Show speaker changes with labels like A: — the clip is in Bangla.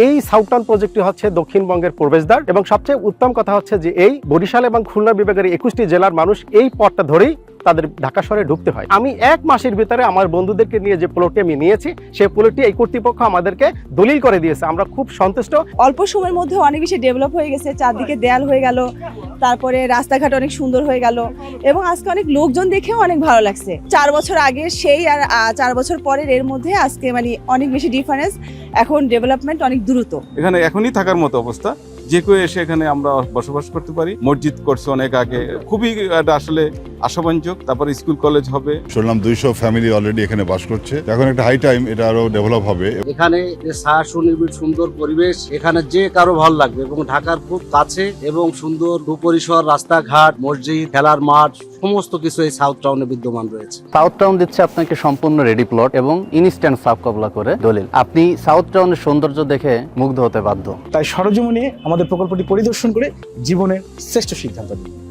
A: এই সাউথ টাউন প্রজেক্টটি হচ্ছে দক্ষিণবঙ্গের প্রবেশদ্বার এবং সবচেয়ে উত্তম কথা হচ্ছে যে এই বরিশাল এবং খুলনা বিভাগের 21টি জেলার মানুষ এই পথটা ধরেই তাদের ঢাকা শহরে ঢুকতে হয়। আমি 1 মাসের ভিতরে আমার বন্ধুদেরকে নিয়ে যে প্লটটি আমি নিয়েছি সেই প্লটটি এই কর্তৃপক্ষ আমাদেরকে দলিল করে দিয়েছে। আমরা খুব সন্তুষ্ট।
B: অল্প সময়ের মধ্যে অনেক বেশি ডেভেলপ হয়ে গেছে, চারদিকে দেয়াল হয়ে গেল, তারপরে রাস্তাঘাট অনেক সুন্দর হয়ে গেল এবং আজকে অনেক লোকজন দেখেও অনেক ভালো লাগছে। 4 বছর আগে সেই আর 4 বছর পরের এর মধ্যে আজকে মানে অনেক বেশি ডিফারেন্স। এখন ডেভেলপমেন্ট অনেক দ্রুত।
C: এখানে এখনই থাকার মতো অবস্থা, যে কেউ এসে এখানে আমরা বসবাস করতে পারি। মসজিদ করছে অনেক আগে, খুবই এটা আসলে আশাবাঞ্জক। তারপরে স্কুল কলেজ হবে।
D: শুনলাম 200 ফ্যামিলি অলরেডি এখানে বাস করছে। এখন একটা হাই টাইম এটা আরো ডেভেলপ হবে।
E: এখানে যে সুনিবিড় সুন্দর পরিবেশ, এখানে যে কারো ভালো লাগবে এবং ঢাকার খুব কাছে এবং সুন্দর সুপরিসর রাস্তাঘাট, মসজিদ, খেলার মাঠ সমস্ত কিছু এই সাউথ টাউনে বিদ্যমান রয়েছে।
F: সাউথ টাউন দিচ্ছে আপনাকে সম্পূর্ণ রেডি প্লট এবং ইনস্ট্যান্ট সাফ কবলা করে দলিল। আপনি সাউথ টাউনের সৌন্দর্য দেখে মুগ্ধ হতে বাধ্য।
G: তাই সরজমিনে আমাদের প্রকল্পটি পরিদর্শন করে জীবনের শ্রেষ্ঠ সিদ্ধান্ত নিন।